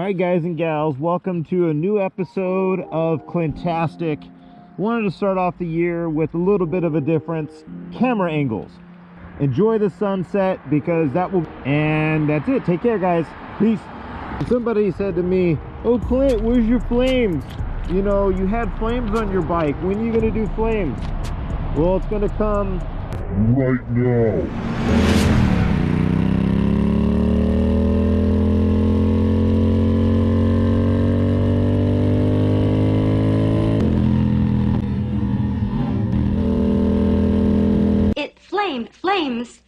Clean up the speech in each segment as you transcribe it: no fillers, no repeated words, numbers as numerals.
right, guys and gals, welcome to a new episode of Clintastic. Wanted to start off the year with a little bit of a difference. Camera angles. Enjoy the sunset because that will... And that's it. Take care, guys. Peace. Somebody said to me, "Oh, Clint, where's your flames? You know, you had flames on your bike. When are you going to do flames?" Well, it's going to come right now. Flames!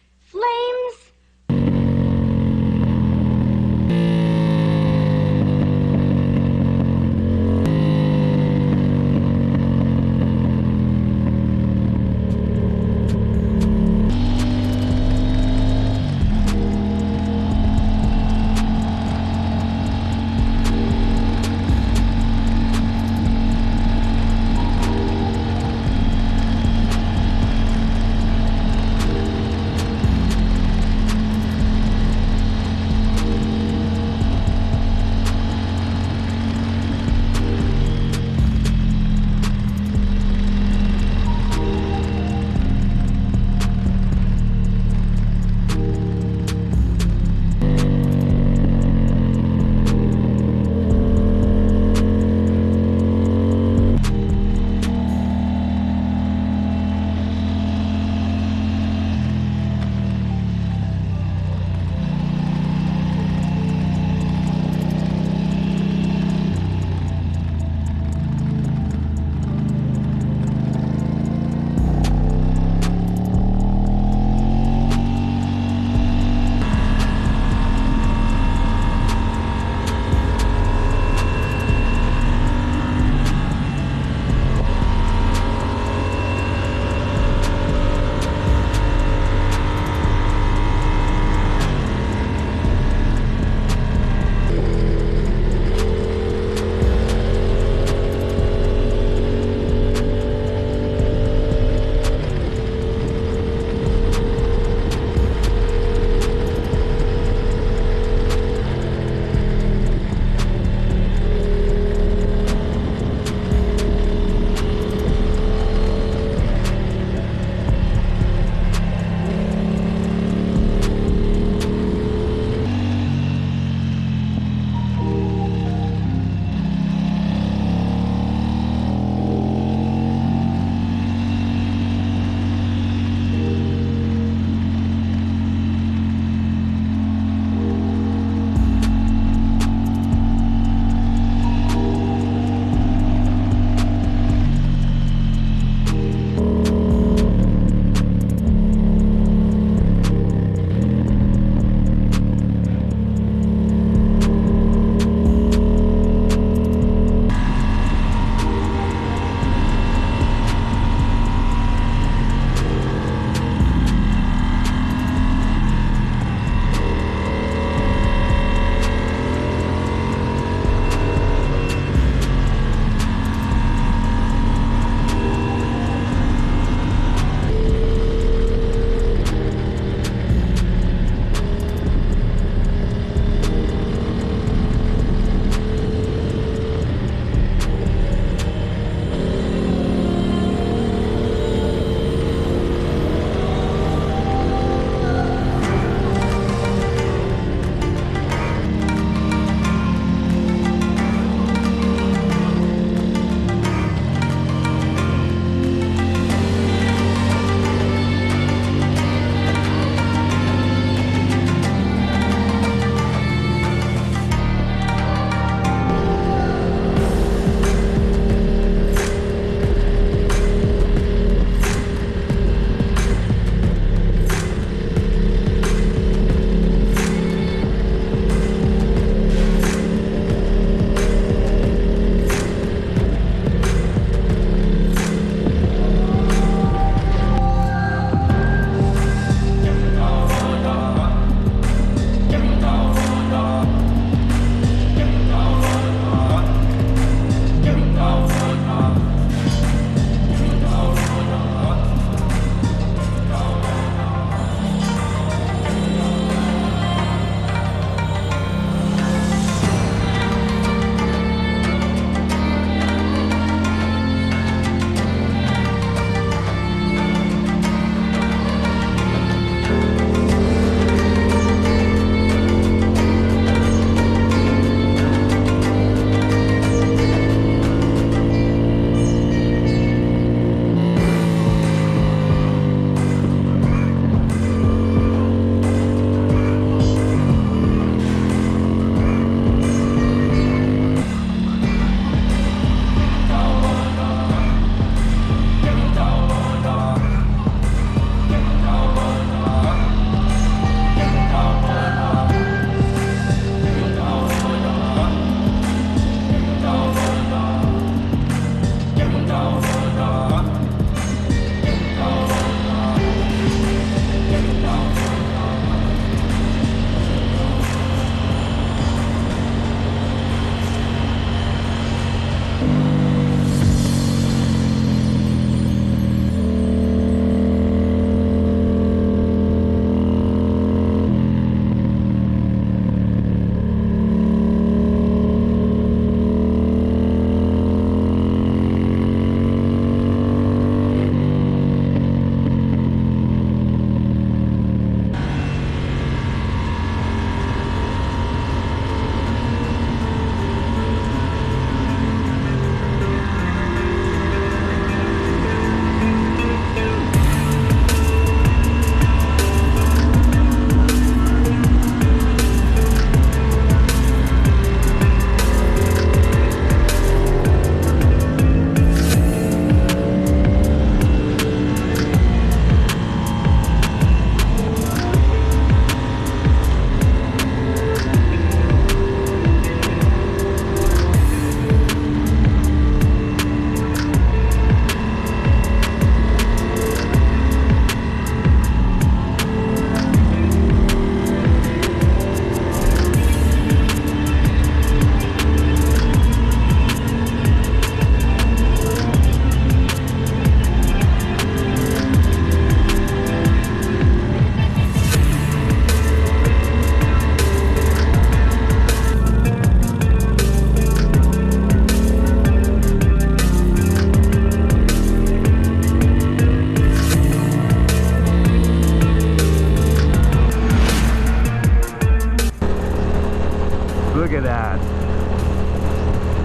Look at that.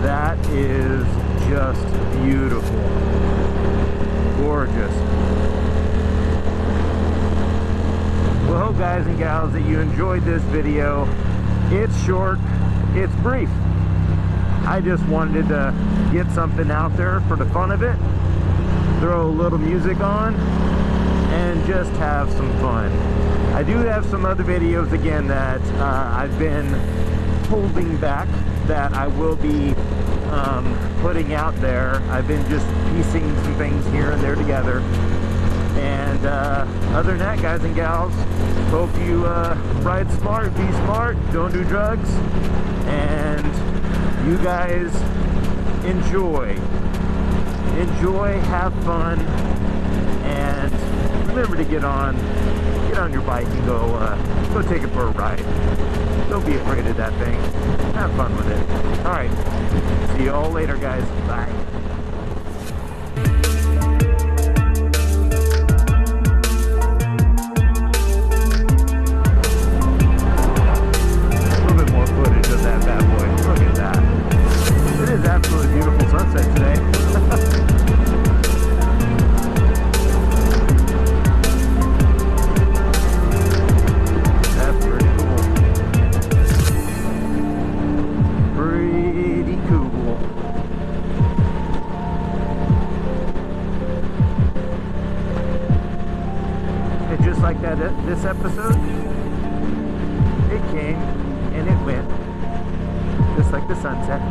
That is just beautiful. Gorgeous. Well, hope guys and gals that you enjoyed this video. It's short, it's brief. I just wanted to get something out there for the fun of it, throw a little music on, and just have some fun. I do have some other videos again that I've been holding back that I will be putting out there. I've been just piecing some things here and there together. And other than that, guys and gals, hope you ride smart, be smart, don't do drugs, and you guys enjoy, have fun, and remember to get on your bike and go take it for a ride. Don't be afraid of that thing. Have fun with it. All right. See you all later, guys. Bye. Absolutely beautiful sunset today. That's pretty cool. Pretty cool. And just like that, this episode, it came and it went, just like the sunset.